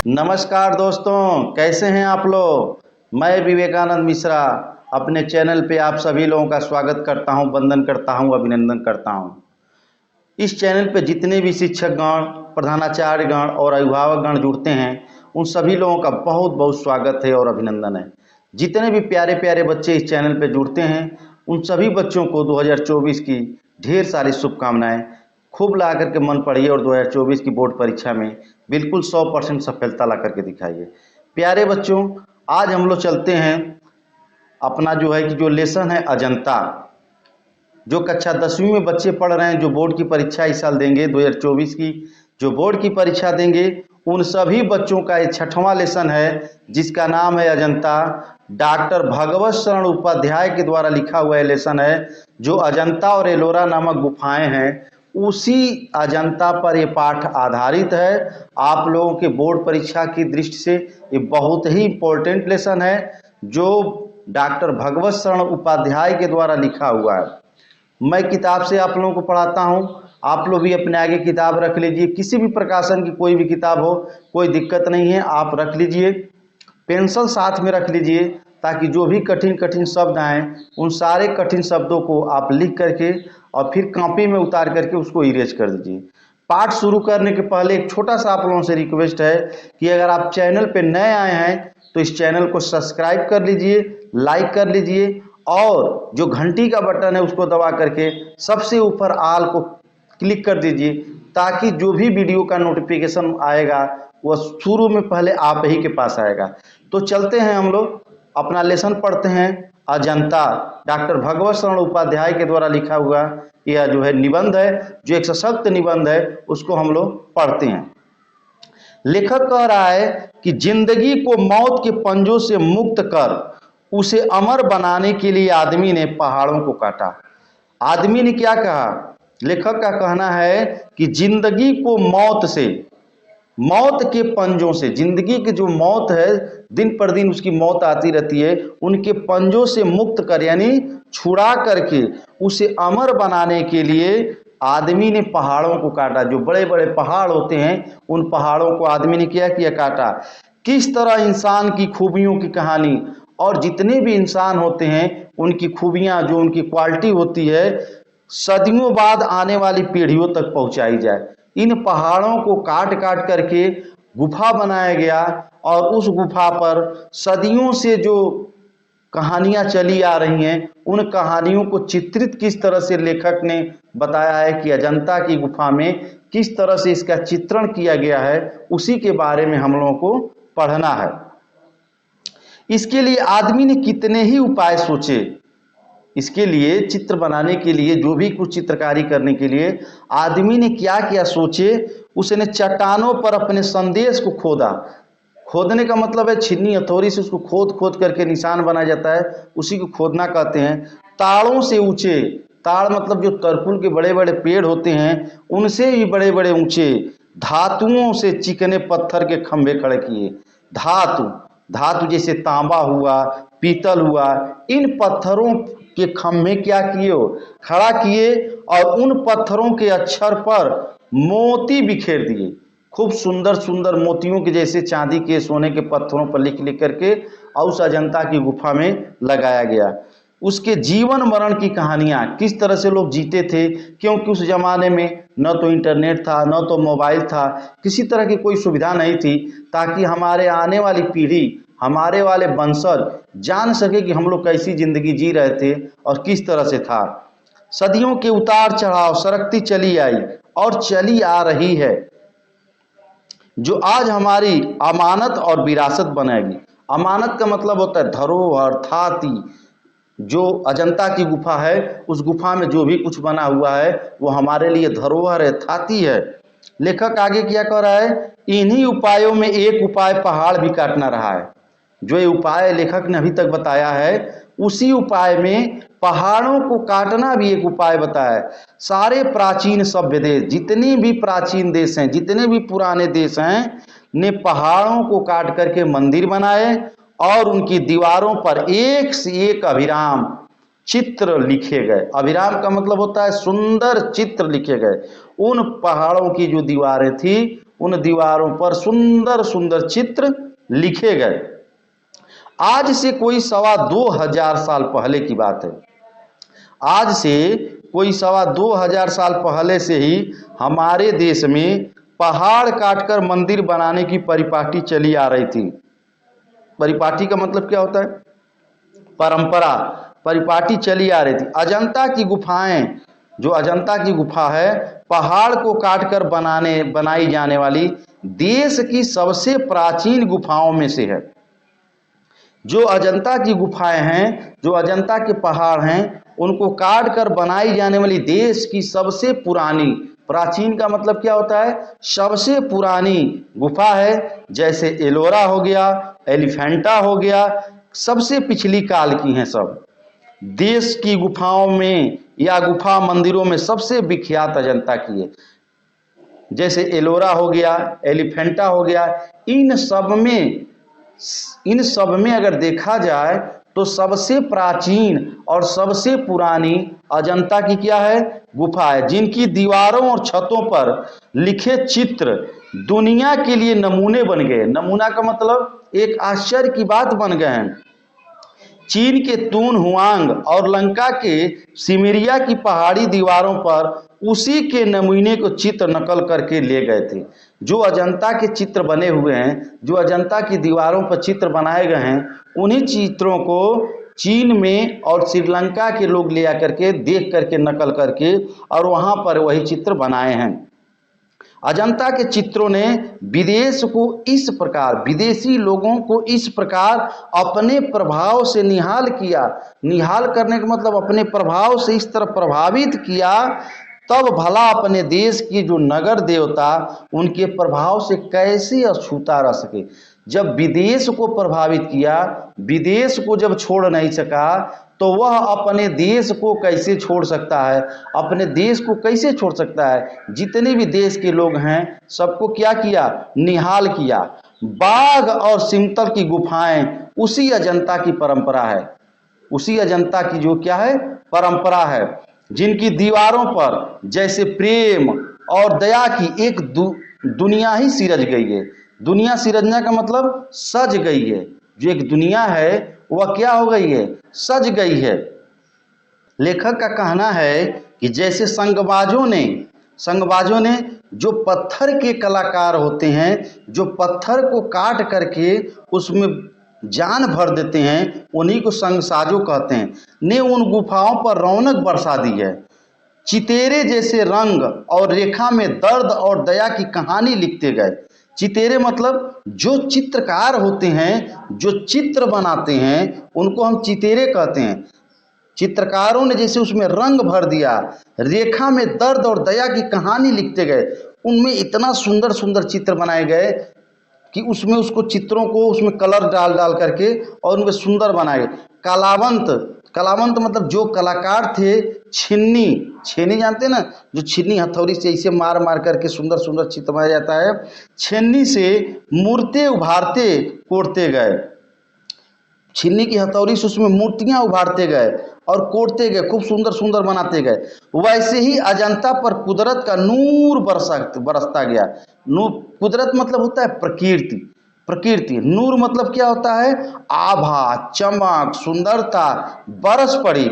नमस्कार दोस्तों, कैसे हैं आप लोग। मैं विवेकानंद मिश्रा अपने चैनल पे आप सभी लोगों का स्वागत करता हूं, वंदन करता हूं, अभिनंदन करता हूं। इस चैनल पे जितने भी शिक्षकगण, प्रधानाचार्यगण और अभिभावकगण जुड़ते हैं उन सभी लोगों का बहुत बहुत स्वागत है और अभिनंदन है। जितने भी प्यारे प्यारे बच्चे इस चैनल पे जुड़ते हैं उन सभी बच्चों को 2024 की ढेर सारी शुभकामनाएं। खूब ला करके मन पढ़िए और 2024 की बोर्ड परीक्षा में बिल्कुल 100% सफलता ला करके दिखाइए। प्यारे बच्चों, आज हम लोग चलते हैं अपना जो लेसन है अजंता। जो कक्षा 10वीं में बच्चे पढ़ रहे हैं, जो बोर्ड की परीक्षा इस साल देंगे 2024 की, जो बोर्ड की परीक्षा देंगे उन सभी बच्चों का ये 6वां लेसन है जिसका नाम है अजंता। डॉक्टर भगवत शरण उपाध्याय के द्वारा लिखा हुआ लेसन है। जो अजंता और एलोरा नामक गुफाएं हैं उसी अजंता पर ये पाठ आधारित है। आप लोगों के बोर्ड परीक्षा की दृष्टि से ये बहुत ही इम्पोर्टेंट लेसन है जो डॉक्टर भगवत शरण उपाध्याय के द्वारा लिखा हुआ है। मैं किताब से आप लोगों को पढ़ाता हूँ, आप लोग भी अपने आगे किताब रख लीजिए। किसी भी प्रकाशन की कोई भी किताब हो, कोई दिक्कत नहीं है, आप रख लीजिए। पेंसिल साथ में रख लीजिए ताकि जो भी कठिन कठिन शब्द आएँ उन सारे कठिन शब्दों को आप लिख करके और फिर कॉपी में उतार करके उसको इरेज कर दीजिए। पाठ शुरू करने के पहले एक छोटा सा आप लोगों से रिक्वेस्ट है कि अगर आप चैनल पे नए आए हैं तो इस चैनल को सब्सक्राइब कर लीजिए, लाइक कर लीजिए और जो घंटी का बटन है उसको दबा करके सबसे ऊपर आल को क्लिक कर दीजिए ताकि जो भी वीडियो का नोटिफिकेशन आएगा वह शुरू में पहले आप ही के पास आएगा। तो चलते हैं, हम लोग अपना लेसन पढ़ते हैं अजंता। डॉक्टर भगवत शरण उपाध्याय के द्वारा लिखा हुआ यह जो है निबंध है, जो एक सशक्त निबंध है, उसको हम लोग पढ़ते हैं। लेखक कह रहा है कि जिंदगी को मौत के पंजों से मुक्त कर उसे अमर बनाने के लिए आदमी ने पहाड़ों को काटा। आदमी ने क्या कहा? लेखक का कहना है कि जिंदगी को मौत के पंजों से, जिंदगी की जो मौत है, दिन पर दिन उसकी मौत आती रहती है, उनके पंजों से मुक्त कर यानी छुड़ा करके उसे अमर बनाने के लिए आदमी ने पहाड़ों को काटा। जो बड़े बड़े पहाड़ होते हैं उन पहाड़ों को आदमी ने क्या किया? काटा। किस तरह इंसान की खूबियों की कहानी और जितने भी इंसान होते हैं उनकी खूबियां, जो उनकी क्वालिटी होती है, सदियों बाद आने वाली पीढ़ियों तक पहुंचाई जाए। इन पहाड़ों को काट काट करके गुफा बनाया गया और उस गुफा पर सदियों से जो कहानियां चली आ रही हैं उन कहानियों को चित्रित किस तरह से लेखक ने बताया है कि अजंता की गुफा में किस तरह से इसका चित्रण किया गया है, उसी के बारे में हम लोगों को पढ़ना है। इसके लिए आदमी ने कितने ही उपाय सोचे। इसके लिए चित्र बनाने के लिए, जो भी कुछ चित्रकारी करने के लिए आदमी ने क्या क्या सोचे। उसने चट्टानों पर अपने संदेश को खोदा। खोदने का मतलब है छिन्नी हथौड़ी से उसको खोद खोद करके निशान बनाया जाता है, उसी को खोदना कहते हैं। ताड़ों से ऊंचे, ताड़ मतलब जो तरकुल के बड़े बड़े पेड़ होते हैं उनसे भी बड़े बड़े ऊंचे धातुओं से चिकने पत्थर के खंभे खड़े किए। धातु जैसे तांबा हुआ, पीतल हुआ, इन पत्थरों के खंभे क्या किए? खड़ा किए और उन पत्थरों के अक्षर पर मोती बिखेर दिए। खूब सुंदर सुंदर मोतियों के जैसे चांदी के, सोने के पत्थरों पर लिख लिख करके और उस अजंता की गुफा में लगाया गया। उसके जीवन मरण की कहानियां, किस तरह से लोग जीते थे, क्योंकि उस जमाने में न तो इंटरनेट था, न तो मोबाइल था, किसी तरह की कोई सुविधा नहीं थी, ताकि हमारे आने वाली पीढ़ी, हमारे वाले वंशज जान सके कि हम लोग कैसी जिंदगी जी रहे थे और किस तरह से था। सदियों के उतार चढ़ाव सरकती चली आई और चली आ रही है, जो आज हमारी अमानत और विरासत बनेगी। अमानत का मतलब होता है धरोहर, थाती। जो अजंता की गुफा है उस गुफा में जो भी कुछ बना हुआ है वो हमारे लिए धरोहर है, थाती है। लेखक आगे क्या कह रहा है? इन्हीं उपायों में एक उपाय पहाड़ भी काटना रहा है। जो ये उपाय लेखक ने अभी तक बताया है उसी उपाय में पहाड़ों को काटना भी एक उपाय बताया है। सारे प्राचीन सभ्य देश, जितने भी प्राचीन देश हैं, जितने भी पुराने देश हैं, ने पहाड़ों को काट करके मंदिर बनाए और उनकी दीवारों पर एक से एक अभिराम चित्र लिखे गए। अभिराम का मतलब होता है सुंदर चित्र लिखे गए। उन पहाड़ों की जो दीवारें थी उन दीवारों पर सुंदर सुंदर चित्र लिखे गए। आज से कोई 2,2500 साल पहले की बात है। आज से कोई 2,2500 साल पहले से ही हमारे देश में पहाड़ काटकर मंदिर बनाने की परिपाटी चली आ रही थी। परिपाटी का मतलब क्या होता है? परंपरा। परिपाटी चली आ रही थी। अजंता की गुफाएं, जो अजंता की गुफा है, पहाड़ को काटकर बनाई जाने वाली देश की सबसे प्राचीन गुफाओं में से है। जो अजंता की गुफाएं हैं, जो अजंता के पहाड़ हैं, उनको काट कर बनाई जाने वाली देश की सबसे पुरानी, प्राचीन का मतलब क्या होता है? सबसे पुरानी गुफा है। जैसे एलोरा हो गया, एलिफेंटा हो गया, सबसे पिछली काल की हैं सब। देश की गुफाओं में या गुफा मंदिरों में सबसे विख्यात अजंता की है। जैसे एलोरा हो गया, एलिफेंटा हो गया, इन सब में अगर देखा जाए तो सबसे प्राचीन और सबसे पुरानी अजंता की क्या है? गुफा है, जिनकी दीवारों और छतों पर लिखे चित्र दुनिया के लिए नमूने बन गए। नमूना का मतलब एक आश्चर्य की बात बन गए हैं। चीन के तून हुआंग और लंका के सिमरिया की पहाड़ी दीवारों पर उसी के नमूने को चित्र नकल करके ले गए थे। जो अजंता के चित्र बने हुए हैं, जो अजंता की दीवारों पर चित्र बनाए गए हैं, उन्हीं चित्रों को चीन में और श्रीलंका के लोग ले आकर के देख करके नकल करके और वहाँ पर वही चित्र बनाए हैं। अजंता के चित्रों ने विदेश को इस प्रकार, विदेशी लोगों को इस प्रकार अपने प्रभाव से निहाल किया। निहाल करने का मतलब अपने प्रभाव से इस तरह प्रभावित किया, तब भला अपने देश की जो नगर देवता उनके प्रभाव से कैसे अछूता रह सके। जब विदेश को प्रभावित किया, विदेश को जब छोड़ नहीं सका, तो वह अपने देश को कैसे छोड़ सकता है? अपने देश को कैसे छोड़ सकता है? जितने भी देश के लोग हैं सबको क्या किया? निहाल किया। बाघ और सिमतल की गुफाएं उसी अजंता की परंपरा है। उसी अजंता की जो क्या है? परंपरा है, जिनकी दीवारों पर जैसे प्रेम और दया की एक दुनिया ही सिरज गई है। दुनिया सिरजना का मतलब सज गई है। जो एक दुनिया है वह क्या हो गई है? सज गई है। लेखक का कहना है कि जैसे संगबाजों ने जो पत्थर के कलाकार होते हैं, जो पत्थर को काट करके उसमें जान भर देते हैं, उन्हीं को संगसाजों कहते हैं, ने उन गुफाओं पर रौनक बरसा दी है। चितेरे जैसे रंग और रेखा में दर्द और दया की कहानी लिखते गए। चितेरे मतलब जो चित्रकार होते हैं, जो चित्र बनाते हैं, उनको हम चितेरे कहते हैं। चित्रकारों ने जैसे उसमें रंग भर दिया, रेखा में दर्द और दया की कहानी लिखते गए, उनमें इतना सुंदर सुंदर चित्र बनाए गए कि उसमें उसको चित्रों को उसमें कलर डाल डाल करके और उनमें सुंदर बनाए। कलावंत मतलब जो कलाकार थे, छेनी जानते हैं ना, जो छीनी हथौड़ी से इसे मार मार करके सुंदर सुंदर चित्र बनाया जाता है। छेनी से मूर्तें उभारते कोड़ते गए, छीनी की हथौड़ी से उसमें मूर्तियां उभारते गए और कोड़ते गए, खूब सुंदर सुंदर बनाते गए। वैसे ही अजंता पर कुदरत का नूर बरसता गया। कुदरत मतलब होता है प्रकृति। नूर मतलब क्या होता है? आभा, चमक, सुंदरता बरस पड़ी।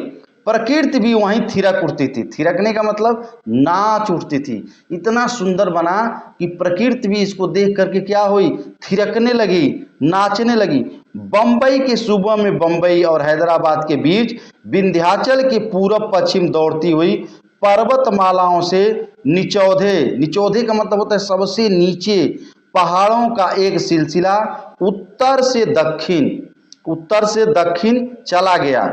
प्रकृति भी वहीं थिरक उठती थी। थिरकने का मतलब नाच उठती थी। इतना सुंदर बना कि प्रकृति भी इसको देख करके क्या हुई? थिरकने लगी, नाचने लगी। बंबई के सूबे में बंबई और हैदराबाद के बीच विंध्याचल के पूरब पश्चिम दौड़ती हुई पर्वतमालाओं से निचौधे का मतलब होता है सबसे नीचे पहाड़ों का एक सिलसिला उत्तर से दक्षिण चला गया।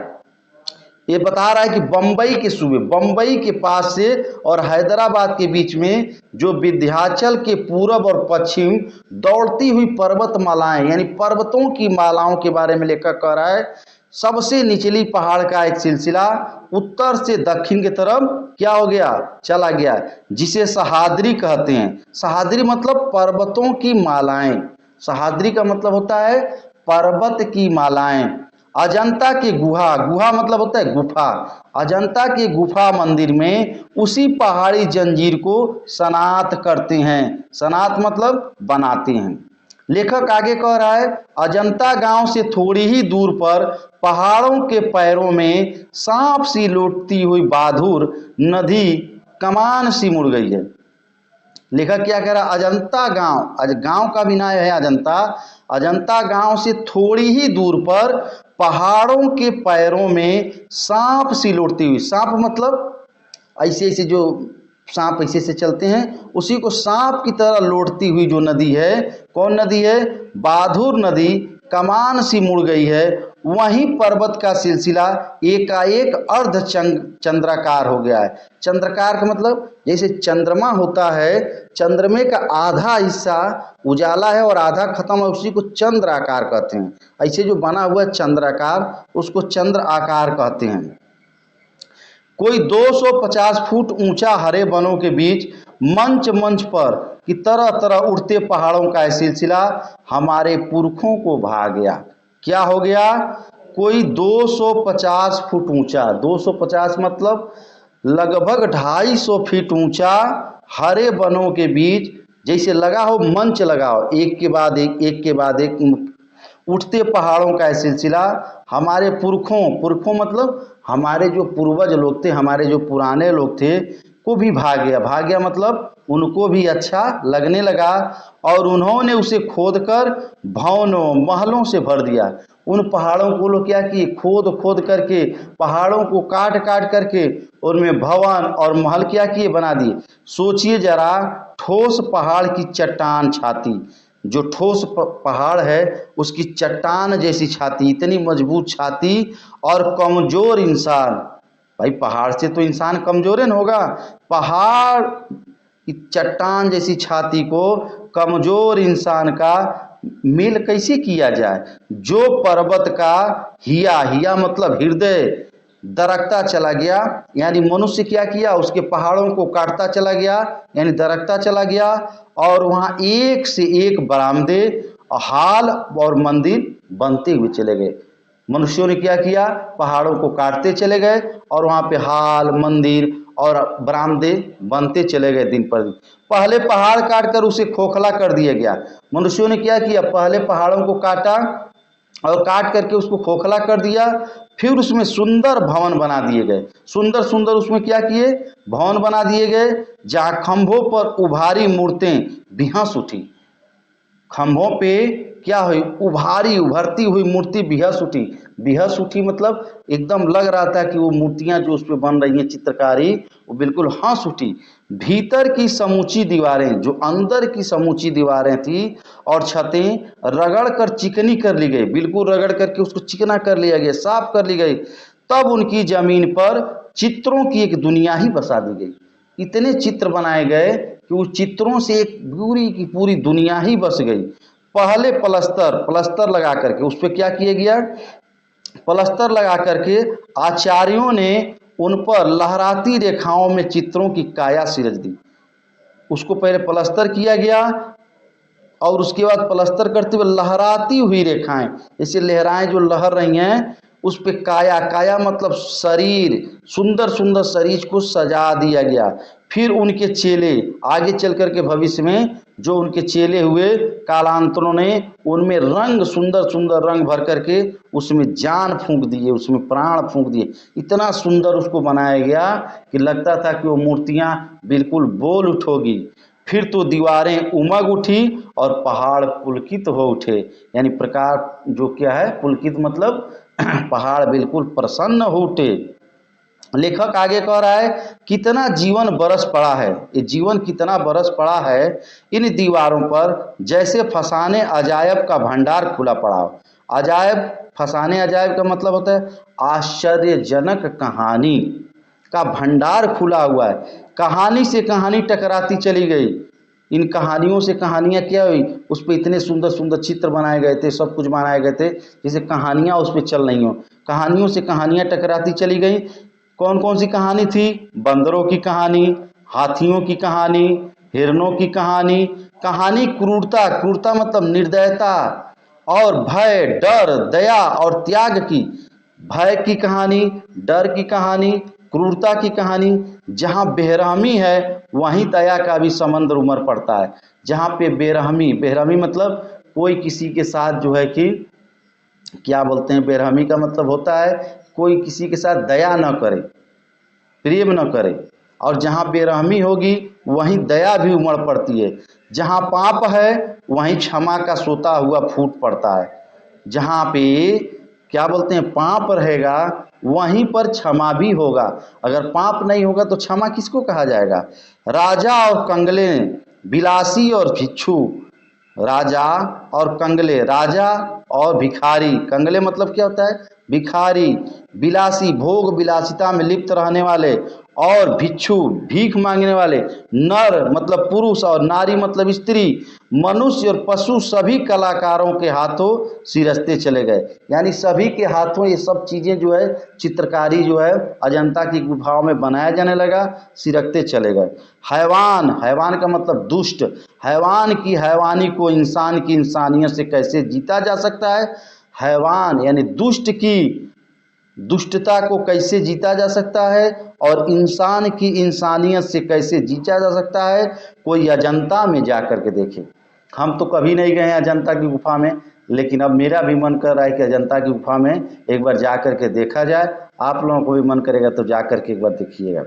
ये बता रहा है कि बंबई के सूबे, बंबई के पास से और हैदराबाद के बीच में जो विंध्याचल के पूरब और पश्चिम दौड़ती हुई पर्वतमालाएं, यानी पर्वतों की मालाओं के बारे में लेखक कह रहा है। सबसे निचली पहाड़ का एक सिलसिला उत्तर से दक्षिण की तरफ क्या हो गया? चला गया, जिसे सहाद्री कहते हैं। सहाद्री मतलब पर्वतों की मालाएं। सहाद्री का मतलब होता है पर्वत की मालाएं। अजंता के गुहा, गुहा मतलब होता है गुफा, अजंता के गुफा मंदिर में उसी पहाड़ी जंजीर को सनात करते हैं। सनात मतलब बनाते हैं। लेखक आगे कह रहा है, अजंता गांव से थोड़ी ही दूर पर पहाड़ों के पैरों में सांप सी लौटती हुई बहादुर नदी कमान सी मुड़ गई है। लेखक क्या कह रहा है, अजंता गांव, गांव का भी नाम है अजंता, अजंता गांव से थोड़ी ही दूर पर पहाड़ों के पैरों में सांप सी लौटती हुई, सांप मतलब ऐसे ऐसे जो सांप ऐसे ऐसे चलते हैं, उसी को सांप की तरह लौटती हुई जो नदी है, कौन नदी है, बहादुर नदी कमान सी मुड़ गई है। वहीं पर्वत का सिलसिला एकाएक अर्ध चंद्राकार हो गया है। चंद्राकार का मतलब जैसे चंद्रमा होता है, चंद्रमे का आधा हिस्सा उजाला है और आधा खत्म है, उसी को चंद्र आकार कहते हैं। ऐसे जो बना हुआ चंद्राकार उसको चंद्र आकार कहते हैं। कोई 250 फुट ऊंचा हरे वनों के बीच मंच मंच पर कि तरह तरह उड़ते पहाड़ों का सिलसिला हमारे पुरखों को भा गया। क्या हो गया, कोई 250 फुट ऊंचा, 250 मतलब लगभग 250 फीट ऊंचा हरे वनों के बीच, जैसे लगा हो मंच लगा हो, एक के बाद एक के बाद एक उठते पहाड़ों का सिलसिला हमारे पुरखों, पुरखों मतलब हमारे जो पूर्वज लोग थे, हमारे जो पुराने लोग थे को भी भाग गया। भाग गया मतलब उनको भी अच्छा लगने लगा और उन्होंने उसे खोद कर भवनों महलों से भर दिया। उन पहाड़ों को लोग क्या किए, खोद खोद करके पहाड़ों को काट काट करके उनमें भवन और महल क्या किए, बना दिए। सोचिए जरा, ठोस पहाड़ की चट्टान छाती, जो ठोस पहाड़ है उसकी चट्टान जैसी छाती, इतनी मजबूत छाती और कमजोर इंसान, भाई पहाड़ से तो इंसान कमजोर ही होगा, पहाड़ की चट्टान जैसी छाती को कमजोर इंसान का मेल कैसे किया जाए। जो पर्वत का हिया, हिया मतलब हृदय, दरकता चला गया, यानी मनुष्य क्या किया, उसके पहाड़ों को काटता चला गया, यानी दरकता चला गया और वहाँ एक से एक बरामदे, हाल और मंदिर बनते हुए चले गए। मनुष्यों ने क्या किया, पहाड़ों को काटते चले गए और वहाँ पे हाल, मंदिर और बरामदे बनते चले गए दिन पर दिन। पहले पहाड़ काट कर उसे खोखला कर दिया गया। मनुष्यों ने क्या किया, पहले पहाड़ों को काटा और काट करके उसको खोखला कर दिया, फिर उसमें सुंदर भवन बना दिए गए। सुंदर सुंदर उसमें क्या किए, भवन बना दिए गए, जहाँ खंभों पर उभारी मूर्तें बिहस उठी। खंभों पे क्या हुई, उभारी उभरती हुई मूर्ति बिहस उठी। बिहस उठी मतलब एकदम लग रहा था कि वो मूर्तियां जो उस पर बन रही हैं चित्रकारी, वो बिल्कुल हंस उठी। भीतर की समूची दीवारें, जो अंदर की समूची दीवारें थी और छतें रगड़ कर चिकनी कर ली गई, बिल्कुल रगड़ करके उसको चिकना कर लिया गया, साफ कर ली गई। तब उनकी जमीन पर चित्रों की एक दुनिया ही बसा दी गई। इतने चित्र बनाए गए कि उस चित्रों से एक पूरी की पूरी दुनिया ही बस गई। पहले प्लस्तर लगा करके उस पर क्या किया गया, प्लस्तर लगा करके आचार्यों ने उन पर लहराती रेखाओं में चित्रों की काया सिरज दी। उसको पहले प्लस्तर किया गया और उसके बाद प्लस्तर करते हुए लहराती हुई रेखाएं, जैसे लहराएं जो लहर रही हैं, उस पे काया, काया मतलब शरीर, सुंदर सुंदर शरीर को सजा दिया गया। फिर उनके चेले आगे चल करके भविष्य में जो उनके चेले हुए कालांतरों ने उनमें रंग, सुंदर सुंदर रंग भर करके उसमें जान फूंक दिए, उसमें प्राण फूंक दिए। इतना सुंदर उसको बनाया गया कि लगता था कि वो मूर्तियां बिल्कुल बोल उठोगी। फिर तो दीवारें उमग उठी और पहाड़ पुलकित हो उठे, यानी प्रकार जो क्या है, पुलकित मतलब पहाड़ बिल्कुल प्रसन्न हो उठे। लेखक आगे कह रहा है, कितना जीवन बरस पड़ा है, ये जीवन कितना बरस पड़ा है इन दीवारों पर, जैसे फसाने अजायब का भंडार खुला पड़ा हो। अजायब, फसाने अजायब का मतलब होता है आश्चर्यजनक कहानी का भंडार खुला हुआ है। कहानी से कहानी टकराती चली गई, इन कहानियों से कहानियाँ क्या हुई, उस पर इतने सुंदर सुंदर चित्र बनाए गए थे, सब कुछ बनाए गए थे, जैसे कहानियाँ उस पर चल रही हों। कहानियों से कहानियाँ टकराती चली गई। कौन कौन सी कहानी थी, बंदरों की कहानी, हाथियों की कहानी, हिरणों की कहानी, कहानी क्रूरता, क्रूरता मतलब निर्दयता, और भय, डर, दया और त्याग की, भय की कहानी, डर की कहानी, क्रूरता की कहानी। जहाँ बेरहमी है वहीं दया का भी समंदर उमड़ पड़ता है। जहाँ पे बेरहमी, बेरहमी मतलब कोई किसी के साथ जो है कि क्या बोलते हैं, बेरहमी का मतलब होता है कोई किसी के साथ दया न करे, प्रेम न करे। और जहाँ बेरहमी होगी वहीं दया भी उमड़ पड़ती है। जहाँ पाप है वहीं क्षमा का सोता हुआ फूट पड़ता है। जहाँ पे क्या बोलते हैं पाप रहेगा वहीं पर क्षमा भी होगा। अगर पाप नहीं होगा तो क्षमा किसको कहा जाएगा। राजा और कंगले, बिलासी और भिक्षु, राजा और कंगले, राजा और भिखारी, कंगले मतलब क्या होता है भिखारी, बिलासी भोग विलासिता में लिप्त रहने वाले, और भिक्षु भीख मांगने वाले, नर मतलब पुरुष और नारी मतलब स्त्री, मनुष्य और पशु सभी कलाकारों के हाथों सिरसते चले गए। यानी सभी के हाथों ये सब चीज़ें जो है चित्रकारी जो है अजंता की गुफाओं में बनाया जाने लगा, सिरकते चले गए। हैवान, हैवान का मतलब दुष्ट, हैवान की हैवानी को इंसान की इंसानियत से कैसे जीता जा सकता है। हैवान यानी दुष्ट की दुष्टता को कैसे जीता जा सकता है और इंसान की इंसानियत से कैसे जीता जा सकता है, कोई अजंता में जा कर के देखे। हम तो कभी नहीं गए हैं अजंता की गुफा में, लेकिन अब मेरा भी मन कर रहा है कि अजंता की गुफा में एक बार जा कर के देखा जाए। आप लोगों को भी मन करेगा तो जा कर के एक बार देखिएगा।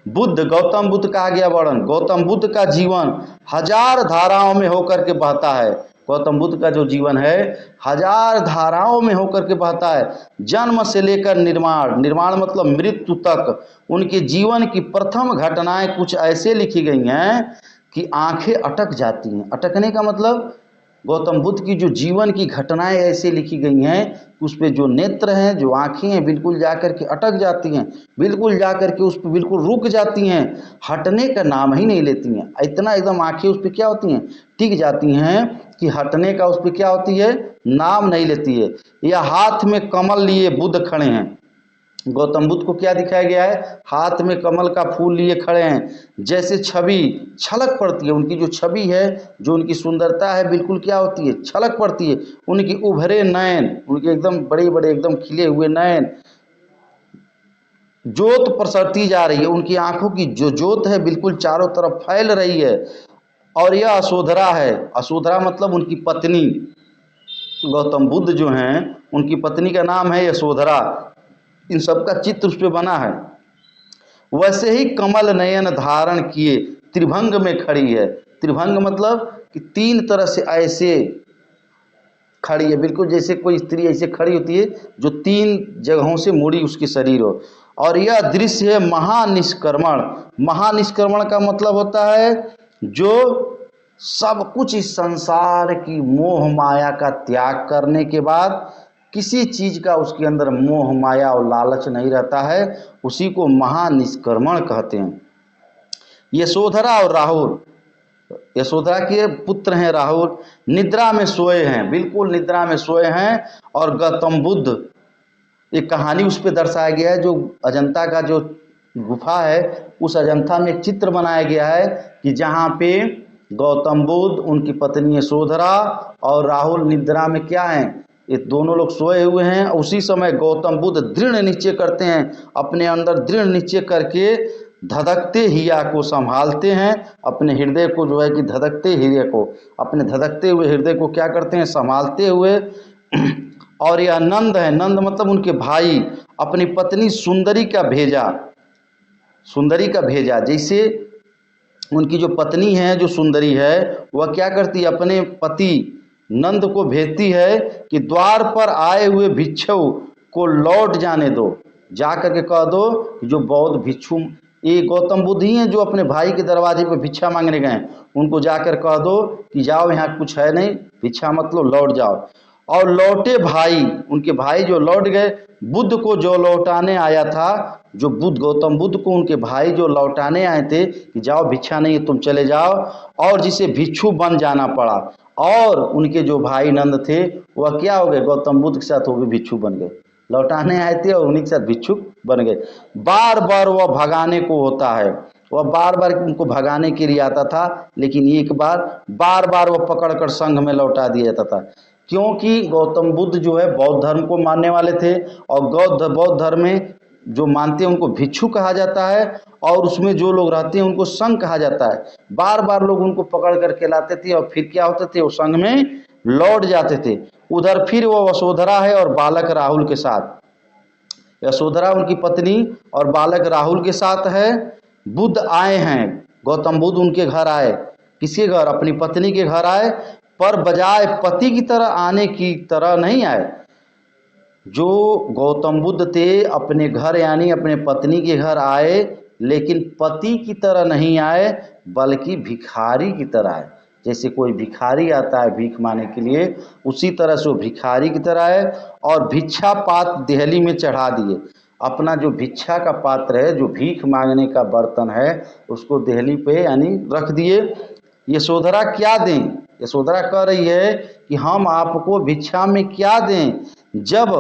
बुद्ध, गौतम बुद्ध का आ गया वर्णन। गौतम बुद्ध का जीवन हजार धाराओं में होकर के बहता है। गौतम बुद्ध का जो जीवन है हजार धाराओं में होकर के बहता है। जन्म से लेकर निर्माण, निर्माण मतलब मृत्यु तक उनके जीवन की प्रथम घटनाएं कुछ ऐसे लिखी गई हैं कि आंखें अटक जाती हैं। अटकने का मतलब गौतम बुद्ध की जो जीवन की घटनाएं ऐसे लिखी गई हैं कि उस पर जो नेत्र हैं, जो आंखें हैं, बिल्कुल जाकर के अटक जाती हैं, बिल्कुल जाकर के उस पर बिल्कुल रुक जाती हैं, हटने का नाम ही नहीं लेती हैं। इतना एकदम आंखें उस पर क्या होती हैं, टिक जाती हैं कि हटने का उस पर क्या होती है, नाम नहीं लेती है। या हाथ में कमल लिए बुद्ध खड़े हैं। गौतम बुद्ध को क्या दिखाया गया है, हाथ में कमल का फूल लिए खड़े हैं। जैसे छवि छलक पड़ती है, उनकी जो छवि है, जो उनकी सुंदरता है, बिल्कुल क्या होती है, छलक पड़ती है। उनकी उभरे नयन, उनके एकदम बड़े बड़े एकदम खिले हुए नयन, जोत प्रसरती जा रही है। उनकी आंखों की जो जोत है बिल्कुल चारों तरफ फैल रही है। और यह असोधरा है। असोधरा मतलब उनकी पत्नी, गौतम बुद्ध जो हैं उनकी पत्नी का नाम है यशोधरा। इन सब का चित्र उस पर बना है। वैसे ही कमल नयन धारण किए त्रिभंग में खड़ी है। त्रिभंग मतलब कि तीन तरह से ऐसे खड़ी है, बिल्कुल जैसे कोई स्त्री ऐसे खड़ी होती है जो तीन जगहों से मुड़ी उसकी शरीर हो। और यह दृश्य है महानिष्क्रमण। महानिष्क्रमण का मतलब होता है जो सब कुछ इस संसार की मोह माया का त्याग करने के बाद किसी चीज का उसके अंदर मोह माया और लालच नहीं रहता है, उसी को महानिष्क्रमण कहते हैं। यशोधरा और राहुल, यशोधरा के पुत्र हैं राहुल, निद्रा में सोए हैं, बिल्कुल निद्रा में सोए हैं। और गौतम बुद्ध, एक कहानी उस पर दर्शाया गया है, जो अजंता का जो गुफा है उस अजंता में एक चित्र बनाया गया है कि जहाँ पे गौतम बुद्ध, उनकी पत्नी यशोधरा और राहुल निद्रा में क्या हैं, ये दोनों लोग सोए हुए हैं। उसी समय गौतम बुद्ध दृढ़ निश्चय करते हैं, अपने अंदर दृढ़ निश्चय करके धधकते हिया को संभालते हैं। अपने हृदय को जो है कि धधकते हृदय को, अपने धधकते हुए हृदय को क्या करते हैं, संभालते हुए। और यह नंद है, नंद मतलब उनके भाई, अपनी पत्नी सुंदरी का भेजा, सुंदरी का भेजा। जैसे उनकी जो पत्नी है, जो सुंदरी है, वह क्या करती है, अपने पति नंद को भेजती है कि द्वार पर आए हुए भिक्षु को लौट जाने दो। जा करके कह दो कि जो बौद्ध भिक्षु, ये गौतम बुद्ध ही हैं जो अपने भाई के दरवाजे पर भिक्षा मांगने गए, उनको जाकर कह दो कि जाओ, यहाँ कुछ है नहीं, भिक्षा मत लो, लौट जाओ। और लौटे भाई, उनके भाई जो लौट गए, बुद्ध को जो लौटाने आया था, जो बुद्ध, गौतम बुद्ध को उनके भाई जो लौटाने आए थे कि जाओ भिक्षा नहीं है तुम चले जाओ, और जिसे भिक्षु बन जाना पड़ा। और उनके जो भाई नंद थे वह क्या हो गए, गौतम बुद्ध के साथ वो भी भिक्षु बन गए, लौटाने आए थे और उन्हीं के साथ भिक्षु बन गए। बार बार वह भगाने को होता है, वह बार बार उनको भगाने के लिए आता था, लेकिन एक बार बार बार वह पकड़ कर संघ में लौटा दिया जाता था। क्योंकि गौतम बुद्ध जो है बौद्ध धर्म को मानने वाले थे, और बौद्ध धर्म में जो मानते हैं उनको भिक्षु कहा जाता है, और उसमें जो लोग रहते हैं उनको संघ कहा जाता है। बार बार लोग उनको पकड़ करके लाते थे और फिर क्या होते थे, वो संघ में लौट जाते थे। उधर फिर वो वसुंधरा है और बालक राहुल के साथ, यशोधरा उनकी पत्नी और बालक राहुल के साथ है। बुद्ध आए हैं, गौतम बुद्ध उनके घर आए, किसके घर, अपनी पत्नी के घर आए, पर बजाय पति की तरह आने की तरह नहीं आए। जो गौतम बुद्ध थे अपने घर यानी अपने पत्नी के घर आए, लेकिन पति की तरह नहीं आए बल्कि भिखारी की तरह आए। जैसे कोई भिखारी आता है भीख मांगने के लिए, उसी तरह से वो भिखारी की तरह आए और भिक्षा पात्र देहली में चढ़ा दिए। अपना जो भिक्षा का पात्र है, जो भीख मांगने का बर्तन है, उसको देहली पे यानी रख दिए। यशोधरा क्या दें, यशोधरा कह रही है कि हम आपको भिक्षा में क्या दें, जब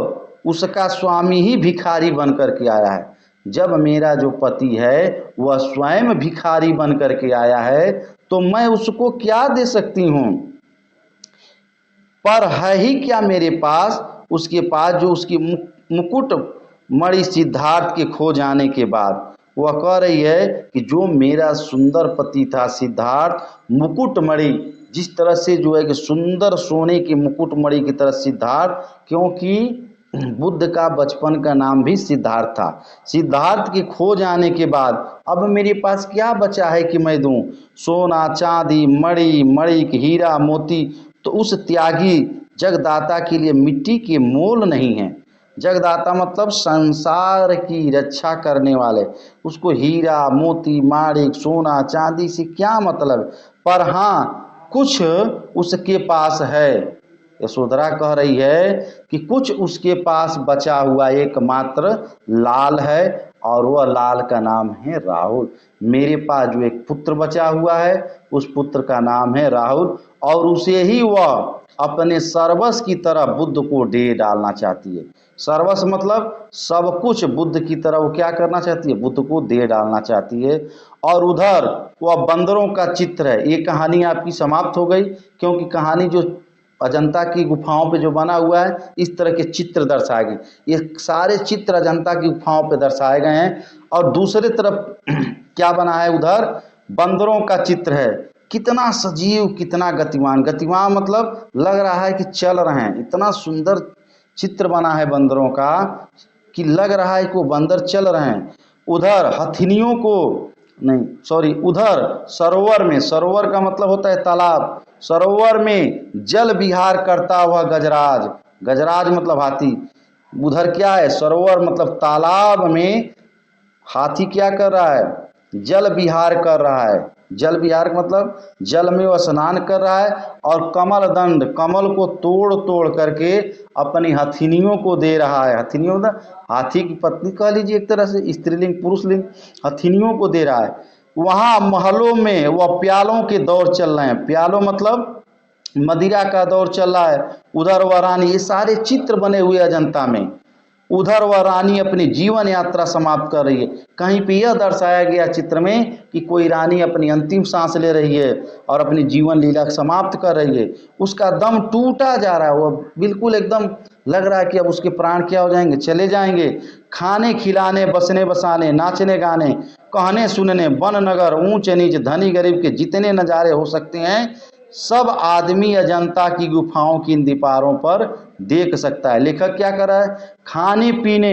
उसका स्वामी ही भिखारी बन करके आया है। जब मेरा जो पति है वह स्वयं भिखारी बन करके आया है तो मैं उसको क्या दे सकती हूँ। पर है ही क्या मेरे पास, उसके पास जो उसकी मुकुट मणि सिद्धार्थ के खो जाने के बाद। वह कह रही है कि जो मेरा सुंदर पति था सिद्धार्थ, मुकुट मणि, जिस तरह से जो है कि सुंदर सोने के मुकुट मणि की तरह सिद्धार्थ, क्योंकि बुद्ध का बचपन का नाम भी सिद्धार्थ था। सिद्धार्थ के खो जाने के बाद अब मेरे पास क्या बचा है कि मैं दूं, सोना चांदी मणि मणिक हीरा मोती। तो उस त्यागी जगदाता के लिए मिट्टी के मोल नहीं है। जगदाता मतलब संसार की रक्षा करने वाले, उसको हीरा मोती माणिक सोना चांदी से क्या मतलब। पर हाँ कुछ उसके पास है। यशोधरा कह रही है कि कुछ उसके पास बचा हुआ एकमात्र लाल है, और वह लाल का नाम है राहुल। मेरे पास जो एक पुत्र बचा हुआ है उस पुत्र का नाम है राहुल, और उसे ही वह अपने सर्वस्व की तरह बुद्ध को दे डालना चाहती है। सर्वस्व मतलब सब कुछ बुद्ध की तरह वो क्या करना चाहती है, बुद्ध को दे डालना चाहती है। और उधर वह बंदरों का चित्र है। ये कहानी आपकी समाप्त हो गई, क्योंकि कहानी जो अजंता की गुफाओं पे जो बना हुआ है इस तरह के चित्र दर्शाए गए। ये सारे चित्र अजंता की गुफाओं पे दर्शाए गए हैं। और दूसरे तरफ क्या बना है, उधर बंदरों का चित्र है। कितना सजीव कितना गतिमान, गतिमान मतलब लग रहा है कि चल रहे हैं। इतना सुंदर चित्र बना है बंदरों का कि लग रहा है कि वो बंदर चल रहे हैं। उधर हथिनियों को नहीं सॉरी उधर सरोवर में, सरोवर का मतलब होता है तालाब, सरोवर में जल विहार करता हुआ गजराज, गजराज मतलब हाथी। उधर क्या है, सरोवर मतलब तालाब में हाथी क्या कर रहा है, जल विहार कर रहा है। जल विहार मतलब जल में वह स्नान कर रहा है, और कमल दंड, कमल को तोड़ तोड़ करके अपनी हथिनियों को दे रहा है। हथिनियों मतलब हाथी की पत्नी कह लीजिए, एक तरह से स्त्रीलिंग पुरुषलिंग, हथिनियों को दे रहा है। वहाँ महलों में वह प्यालों के दौर चल रहे हैं। प्यालों मतलब मदिरा का दौर चल रहा है। उधर वह रानी, ये सारे चित्र बने हुए अजंता में। उधर वह रानी अपनी जीवन यात्रा समाप्त कर रही है। कहीं पे यह दर्शाया गया चित्र में कि कोई रानी अपनी अंतिम सांस ले रही है और अपनी जीवन लीला समाप्त कर रही है। उसका दम टूटा जा रहा है, वो बिल्कुल एकदम लग रहा है कि अब उसके प्राण क्या हो जाएंगे, चले जाएंगे। खाने खिलाने बसने बसाने नाचने गाने कहने सुनने वन नगर ऊंच नीच धनी गरीब के जितने नज़ारे हो सकते हैं सब आदमी अजंता की गुफाओं की इन दीवारों पर देख सकता है। लेखक क्या कर रहा है, खाने पीने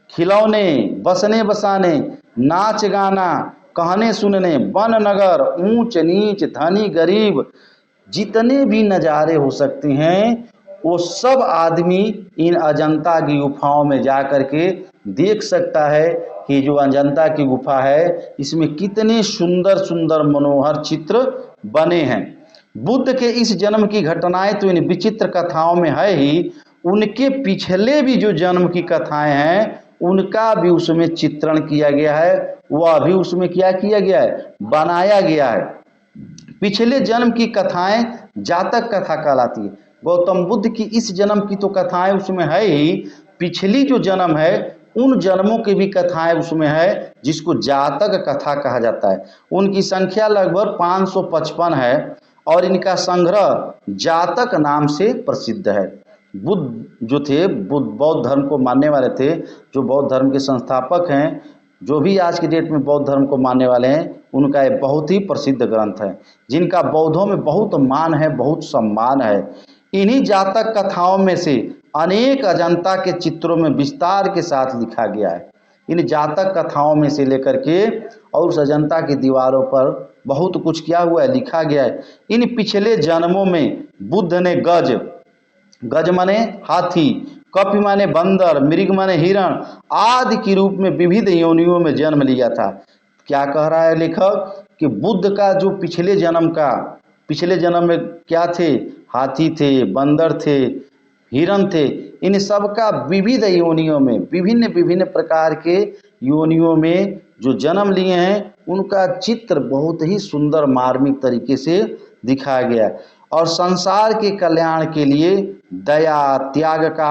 खिलौने बसने बसाने नाच गाना कहने सुनने वन नगर ऊंच नीच धनी गरीब जितने भी नज़ारे हो सकते हैं वो सब आदमी इन अजंता की गुफाओं में जा कर के देख सकता है कि जो अजंता की गुफा है इसमें कितने सुंदर सुंदर मनोहर चित्र बने हैं। बुद्ध के इस जन्म की घटनाएं तो इन विचित्र कथाओं में है ही, उनके पिछले भी जो जन्म की कथाएं हैं उनका भी उसमें चित्रण किया गया है, वह भी उसमें क्या किया गया है, बनाया गया है। पिछले जन्म की कथाएं जातक कथा कहलाती है। गौतम बुद्ध की इस जन्म की तो कथाएं उसमें है ही, पिछली जो जन्म है उन जन्मों की भी कथाएं उसमें है जिसको जातक कथा कहा जाता है। उनकी संख्या लगभग 555 है। और इनका संग्रह जातक नाम से प्रसिद्ध है। बुद्ध जो थे, बौद्ध धर्म को मानने वाले थे, जो बौद्ध धर्म के संस्थापक हैं, जो भी आज की डेट में बौद्ध धर्म को मानने वाले हैं, उनका एक बहुत ही प्रसिद्ध ग्रंथ है, जिनका बौद्धों में बहुत मान है, बहुत सम्मान है। इन्हीं जातक कथाओं में से अनेक अजंता के चित्रों में विस्तार के साथ लिखा गया है। इन जातक कथाओं में से लेकर के और उस अजंता की दीवारों पर बहुत कुछ किया हुआ है, लिखा गया है। इन पिछले जन्मों में बुद्ध ने गज माने हाथी, कपि माने बंदर, मृग माने हिरण आदि के रूप में विविध योनियों में जन्म लिया था। क्या कह रहा है लेखक कि बुद्ध का जो पिछले जन्म में क्या थे, हाथी थे, बंदर थे, हिरण थे, इन सब का विविध योनियों में, विभिन्न विभिन्न प्रकार के योनियों में जो जन्म लिए हैं, उनका चित्र बहुत ही सुंदर मार्मिक तरीके से दिखाया गया है। और संसार के कल्याण के लिए दया त्याग का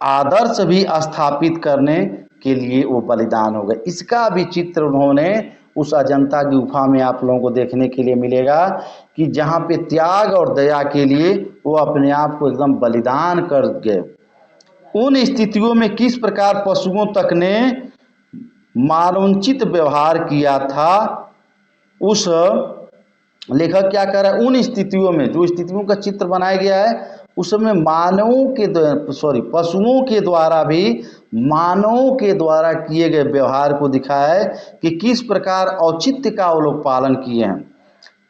आदर्श भी स्थापित करने के लिए वो बलिदान हो गए। इसका भी चित्र उन्होंने उस अजंता की गुफा में आप लोगों को देखने के लिए मिलेगा कि जहाँ पे त्याग और दया के लिए वो अपने आप को एकदम बलिदान कर गए। उन स्थितियों में किस प्रकार पशुओं तक ने मानवोचित व्यवहार किया था, उस लेखक क्या कर रहा है, उन स्थितियों में जो स्थितियों का चित्र बनाया गया है उसमें पशुओं के द्वारा भी मानवों के द्वारा किए गए व्यवहार को दिखाया है कि किस प्रकार औचित्य का वो लोग पालन किए हैं।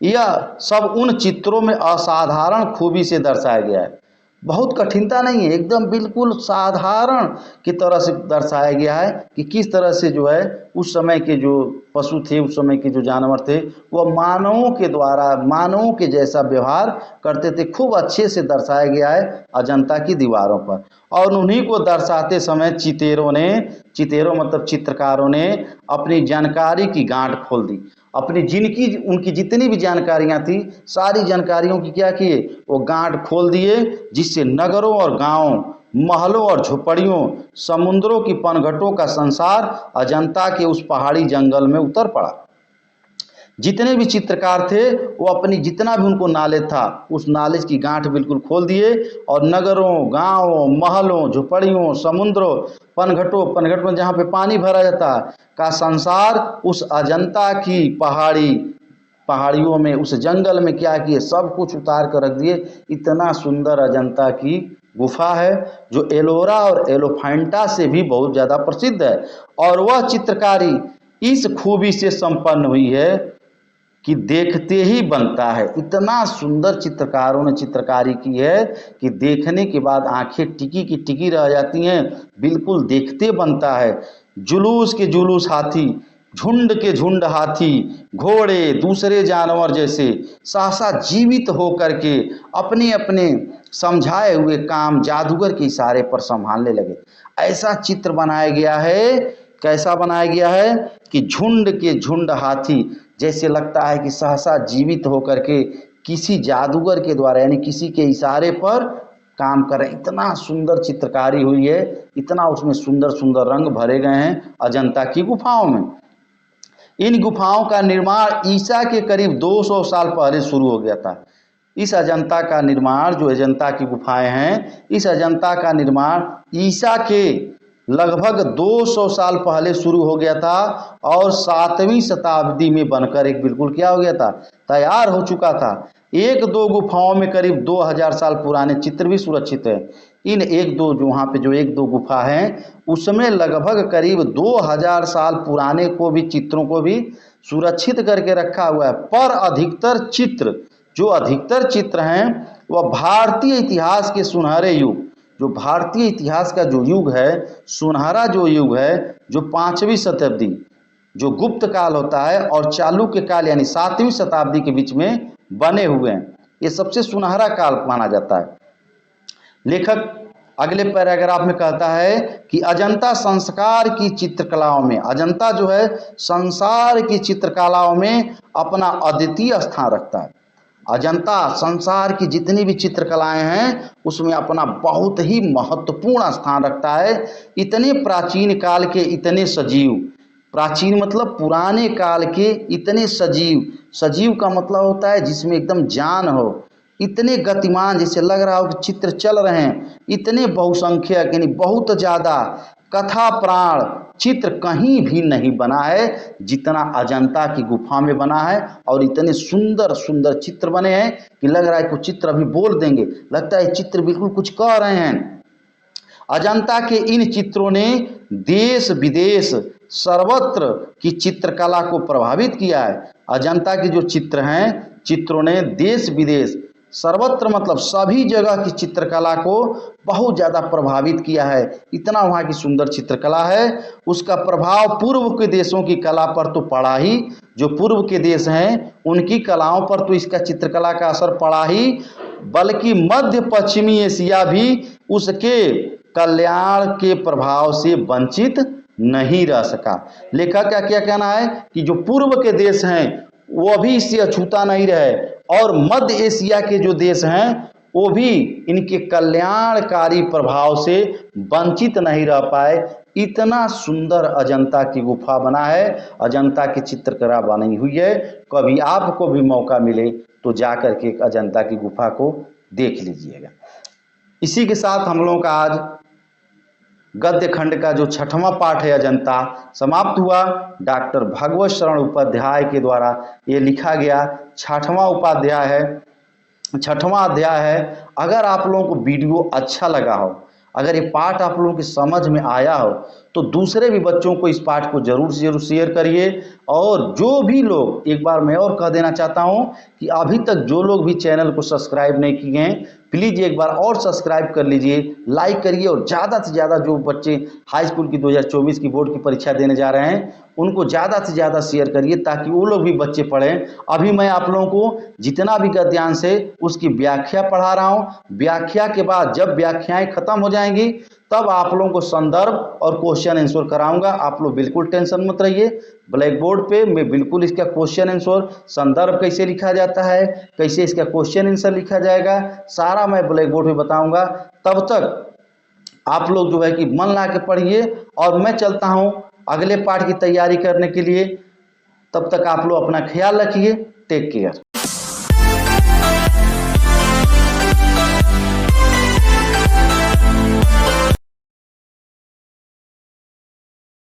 यह सब उन चित्रों में असाधारण खूबी से दर्शाया गया है। बहुत कठिनता नहीं है, एकदम बिल्कुल साधारण की तरह से दर्शाया गया है कि किस तरह से जो है उस समय के जो पशु थे, उस समय के जो जानवर थे, वह मानवों के द्वारा मानवों के जैसा व्यवहार करते थे। खूब अच्छे से दर्शाया गया है अजंता की दीवारों पर। और उन्हीं को दर्शाते समय चितेरों मतलब चित्रकारों ने अपनी जानकारी की गांठ खोल दी। उनकी जितनी भी जानकारियां थी, सारी जानकारियों की क्या किए, वो गांठ खोल दिए, जिससे नगरों और गांवों, महलों और झोपड़ियों, समुद्रों की पनघटों का संसार अजंता के उस पहाड़ी जंगल में उतर पड़ा। जितने भी चित्रकार थे वो अपनी जितना भी उनको नॉलेज था, उस नॉलेज की गांठ बिल्कुल खोल दिए और नगरों, गांवों, महलों, झोपड़ियों, समुद्रों, पनघट में जहाँ पे पानी भरा जाता का संसार उस अजंता की पहाड़ियों में, उस जंगल में क्या किए, सब कुछ उतार कर रख दिए। इतना सुंदर अजंता की गुफा है जो एलोरा और एलोफेंटा से भी बहुत ज़्यादा प्रसिद्ध है। और वह चित्रकारी इस खूबी से संपन्न हुई है कि देखते ही बनता है। इतना सुंदर चित्रकारों ने चित्रकारी की है कि देखने के बाद आंखें टिकी की टिकी रह जाती हैं, बिल्कुल देखते बनता है। जुलूस के जुलूस हाथी, झुंड के झुंड हाथी, घोड़े, दूसरे जानवर जैसे सहसा जीवित होकर के अपने अपने समझाए हुए काम जादूगर के इशारे पर संभालने लगे। ऐसा चित्र बनाया गया है, कैसा बनाया गया है कि झुंड के झुंड हाथी जैसे लगता है कि सहसा जीवित होकर के किसी जादूगर के द्वारा यानी किसी के इशारे पर काम कर रहे हैं। इतना सुंदर चित्रकारी हुई है, इतना उसमें सुंदर सुंदर रंग भरे गए हैं अजंता की गुफाओं में। इन गुफाओं का निर्माण ईसा के करीब 200 साल पहले शुरू हो गया था। इस अजंता का निर्माण, जो अजंता की गुफाएं हैं, इस अजंता का निर्माण ईसा के लगभग 200 साल पहले शुरू हो गया था और 7वीं शताब्दी में बनकर एक बिल्कुल क्या हो गया था, तैयार हो चुका था। एक दो गुफाओं में करीब 2000 साल पुराने चित्र भी सुरक्षित है। इन एक दो जो वहाँ पे जो एक दो गुफा हैं उसमें लगभग करीब 2000 साल पुराने को भी चित्रों को भी सुरक्षित करके रखा हुआ है। पर अधिकतर चित्र हैं वह भारतीय इतिहास के सुनहरे युग, जो भारतीय इतिहास का जो युग है, सुनहरा जो युग है, जो 5वीं शताब्दी जो गुप्त काल होता है और चालुक्य काल यानी 7वीं शताब्दी के बीच में बने हुए हैं, ये सबसे सुनहरा काल माना जाता है। लेखक अगले पैराग्राफ में कहता है कि अजंता संस्कार की चित्रकलाओं में, अजंता जो है संसार की चित्रकलाओं में अपना अद्वितीय स्थान रखता है। अजंता संसार की जितनी भी चित्रकलाएं हैं उसमें अपना बहुत ही महत्वपूर्ण स्थान रखता है। इतने प्राचीन काल के इतने सजीव, प्राचीन मतलब पुराने काल के, इतने सजीव, सजीव का मतलब होता है जिसमें एकदम जान हो, इतने गतिमान जैसे लग रहा हो कि चित्र चल रहे हैं, इतने बहुसंख्यक यानी बहुत ज़्यादा कथा प्राण चित्र कहीं भी नहीं बना है जितना अजंता की गुफा में बना है। और इतने सुंदर सुंदर चित्र बने हैं कि लग रहा है कुछ चित्र अभी बोल देंगे, लगता है चित्र बिल्कुल कुछ कह रहे हैं। अजंता के इन चित्रों ने देश विदेश सर्वत्र की चित्रकला को प्रभावित किया है। अजंता के जो चित्र हैं, चित्रों ने देश विदेश सर्वत्र मतलब सभी जगह की चित्रकला को बहुत ज़्यादा प्रभावित किया है। इतना वहाँ की सुंदर चित्रकला है। उसका प्रभाव पूर्व के देशों की कला पर तो पड़ा ही, जो पूर्व के देश हैं उनकी कलाओं पर तो इसका चित्रकला का असर पड़ा ही, बल्कि मध्य पश्चिमी एशिया भी उसके कल्याण के प्रभाव से वंचित नहीं रह सका। लेखक का क्या कहना है कि जो पूर्व के देश हैं वो भी इससे अछूता नहीं रहे, और मध्य एशिया के जो देश हैं वो भी इनके कल्याणकारी प्रभाव से वंचित नहीं रह पाए। इतना सुंदर अजंता की गुफा बना है, अजंता की चित्रकला बनी हुई है। कभी आपको भी मौका मिले तो जाकर के अजंता की गुफा को देख लीजिएगा। इसी के साथ हम लोगों का आज गद्य खंड का जो 6वां पाठ है अजंता समाप्त हुआ। डॉक्टर भगवत शरण उपाध्याय के द्वारा ये लिखा गया 6वां उपाध्याय है, 6वां अध्याय है। अगर आप लोगों को वीडियो अच्छा लगा हो, अगर ये पाठ आप लोगों की समझ में आया हो, तो दूसरे भी बच्चों को इस पाठ को जरूर से जरूर शेयर करिए। और जो भी लोग, एक बार मैं और कह देना चाहता हूं कि अभी तक जो लोग भी चैनल को सब्सक्राइब नहीं किए हैं, प्लीज़ एक बार और सब्सक्राइब कर लीजिए, लाइक करिए। और ज़्यादा से ज़्यादा जो बच्चे हाई स्कूल की 2024 की बोर्ड की परीक्षा देने जा रहे हैं उनको ज़्यादा से ज़्यादा शेयर करिए, ताकि वो लोग भी बच्चे पढ़ें। अभी मैं आप लोगों को जितना भी गद्यांश है उसकी व्याख्या पढ़ा रहा हूँ। व्याख्या के बाद जब व्याख्याएं खत्म हो जाएंगी तब आप लोगों को संदर्भ और क्वेश्चन आंसर कराऊंगा। आप लोग बिल्कुल टेंशन मत रहिए, ब्लैक बोर्ड पे मैं बिल्कुल इसका क्वेश्चन आंसर, संदर्भ कैसे लिखा जाता है, कैसे इसका क्वेश्चन आंसर लिखा जाएगा, सारा मैं ब्लैक बोर्ड पे बताऊंगा। तब तक आप लोग जो है कि मन ला के पढ़िए, और मैं चलता हूं अगले पाठ की तैयारी करने के लिए। तब तक आप लोग अपना ख्याल रखिए। Take care.